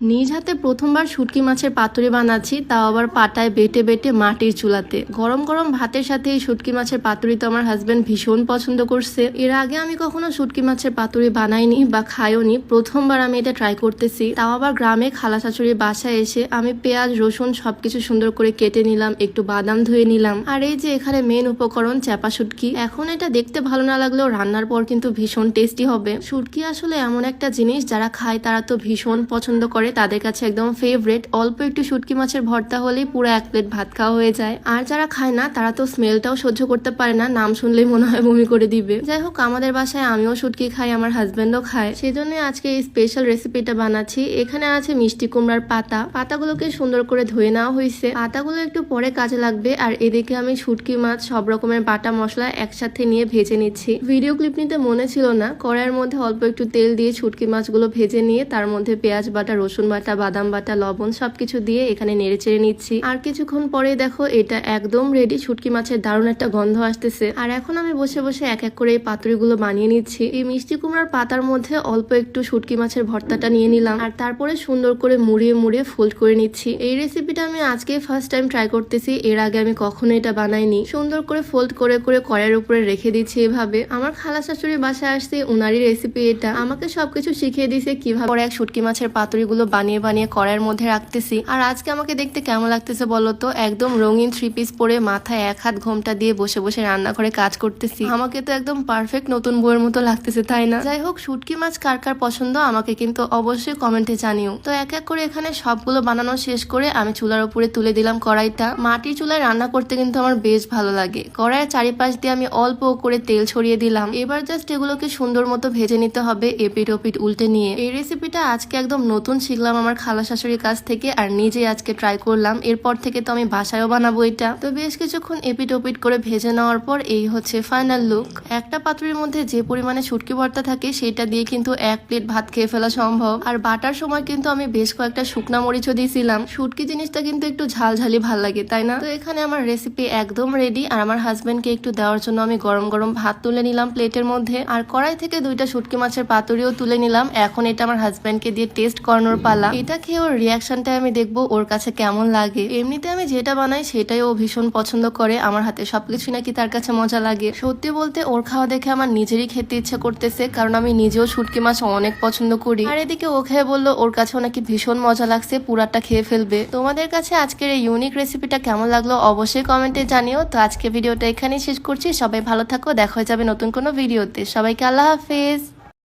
নিজ হাতে প্রথমবার শুটকি মাছের পাতুরি বানাচ্ছি, তাও আবার পাটায় বেটে বেটে মাটির চুলাতে। গরম গরম ভাতের সাথে এই শুটকি মাছের পাতুরি তো আমার হাজবেন্ড ভীষণ পছন্দ করছে। এর আগে আমি কখনো শুটকি মাছের পাতুরি বানাইনি বা খাইওনি, প্রথমবার আমি এটা ট্রাই করতেছি। তাও আবার গ্রামে খালা শাশুড়ির বাসায় এসে আমি পেঁয়াজ রসুন সবকিছু সুন্দর করে কেটে নিলাম, একটু বাদাম ধুয়ে নিলাম। আর এই যে এখানে মেন উপকরণ চ্যাপা শুটকি। এখন এটা দেখতে ভালো না লাগলেও রান্নার পর কিন্তু ভীষণ টেস্টি হবে। শুটকি আসলে এমন একটা জিনিস যারা খায় তারা তো ভীষণ পছন্দ করে, তাদের কাছে একদম ফেভারিট। অল্প একটু শুটকি মাছের ভর্তা হলেই পুরো এক প্লেট ভাত খাওয়া হয়ে যায়। আর যারা খায় না তারা তো স্মেলটাও সহ্য করতে পারে না, নাম শুনলেই মনে হয় বমি করে দিবে। যাই হোক, আমাদের বাসায় আমিও শুটকি খাই, আমার হাজবেন্ডও খায়, সেজন্য আজকে এই স্পেশাল রেসিপিটা বানাচ্ছি। এখানে আছে মিষ্টি কুমড়ার পাতা, পাতাগুলোকে সুন্দর করে ধুয়ে নেওয়া হয়েছে। পাতাগুলো একটু পরে কাজে লাগবে। আর এদিকে আমি শুটকি মাছ সব রকমের বাটা মশলা একসাথে নিয়ে ভেজে নিচ্ছি। ভিডিও ক্লিপ নিতে মনে ছিল না, কড়াইয়ের মধ্যে অল্প একটু তেল দিয়ে শুটকি মাছগুলো ভেজে নিয়ে তার মধ্যে পেঁয়াজ বাটা, রসুন বাটা, বাদাম বাটা, লবণ সবকিছু দিয়ে এখানে নেড়ে চেড়ে নিচ্ছি। আর কিছুক্ষণ পরে দেখো এটা একদম রেডি। শুটকি মাছের দারুণ একটা গন্ধ আসতেছে। আর এখন আমি বসে বসে এক এক করে এই পাতুরিগুলো বানিয়ে নিচ্ছি। এই মিষ্টি কুমড়ার পাতার মধ্যে অল্প একটু শুটকি মাছের ভর্তাটা নিয়ে নিলাম, আর তারপরে সুন্দর করে মুড়িয়ে মুড়িয়ে ফোল্ড করে নিচ্ছি। এই রেসিপিটা আমি আজকে ফার্স্ট টাইম ট্রাই করতেছি, এর আগে আমি কখনো এটা বানাইনি। সুন্দর করে ফোল্ড করে করে কড়াইয়ের উপরে রেখে দিচ্ছি এভাবে। আমার খালা শাশুড়ির বাসায় আসছে, উনারই রেসিপি এটা। আমাকে সবকিছু শিখিয়ে দিছে কিভাবে এক শুটকি মাছের পাতুরিগুলো বানিয়ে বানিয়ে কড়াইয়ের মধ্যে রাখতেছি। আর আজকে আমাকে দেখতে কেমন লাগতেছে বলতো? একদম রঙিন 3 পিস পরে মাথায় এক হাত ঘোমটা দিয়ে বসে বসে রান্নাঘরে কাজ করতেছি। আমাকে তো একদম পারফেক্ট নতুন বউয়ের মতো লাগতেছে, তাই না? যাই হোক, শুটকি মাছ কার কার পছন্দ আমাকে কিন্তু অবশ্যই কমেন্টে জানিও। তো এক এক করে এখানে সবগুলো বানানো শেষ করে আমি চুলার উপরে তুলে দিলাম কড়াইটা। মাটির চুলায় রান্না করতে কিন্তু আমার বেশ ভালো লাগে। কড়াইয়ের চারিপাশ দিয়ে আমি অল্প করে তেল ছড়িয়ে দিলাম। এবার জাস্ট এগুলোকে সুন্দর মতো ভেজে নিতে হবে, এপিট ওপিট উল্টে নিয়ে। এই রেসিপিটা আজকে একদম নতুন শিখলাম আমার খালা শাশুড়ির কাছ থেকে, আর নিজেই আজকে ট্রাই করলাম। এরপর থেকে তো আমি বাসায়ও বানাবো এটা। তো বেশ কিছুক্ষণ এপিট ওপিট করে ভেজে নেওয়ার পর এই হচ্ছে ফাইনাল লুক। একটা পাতুরির মধ্যে যে পরিমাণে শুটকি ভর্তা থাকে সেটা দিয়ে কিন্তু এক প্লেট ভাত খেয়ে ফেলা সম্ভব। আর বাটার সময় কিন্তু আমি বেশ কয়েকটা শুকনা মরিচও দিয়েছিলাম। শুটকি জিনিসটা কিন্তু একটু ঝালঝালি ভাল লাগে, তাই না? তো এখানে আমার রেসিপি একদম রেডি। আর আমার হাজবেন্ডকে একটু দেওয়ার জন্য আমি গরম গরম ভাত তুলে নিলাম প্লেটের মধ্যে। আর কড়াই থেকে 2টা শুটকি মাছের পাতুরিও তুলে নিলাম। এখন এটা আমার হাজবেন্ডকে দিয়ে টেস্ট করানোর পালা। এটা খেয়ে ওর রিয়াকশনটা আমি দেখবো ওর কাছে কেমন লাগে। এমনিতে আমি যেটা বানাই সেটাই ও ভীষণ পছন্দ করে। আমার হাতে সবকিছু নাকি তার কাছে মজা লাগে। সত্যি বলতে ওর খাওয়া দেখে আমার নিজেরই খেতে ইচ্ছা করতেছে, কারণ আমি নিজেও শুটকি মাছ অনেক পছন্দ করি। আর এদিকে ও খেয়ে বললো ওর কাছেও নাকি ভীষণ মজা লাগছে, পুরাটা খেয়ে ফেলবে। তোমাদের কাছে আজকের এই ইউনিক রেসিপিটা কেমন লাগলো অবশ্যই কমেন্টে জানিও। তো আজকে ভিডিওটা এখানেই শেষ করছি। সবাই ভালো থাকো, দেখা হয়ে যাবে নতুন কোনো ভিডিওতে। সবাইকে আল্লাহ হাফেজ।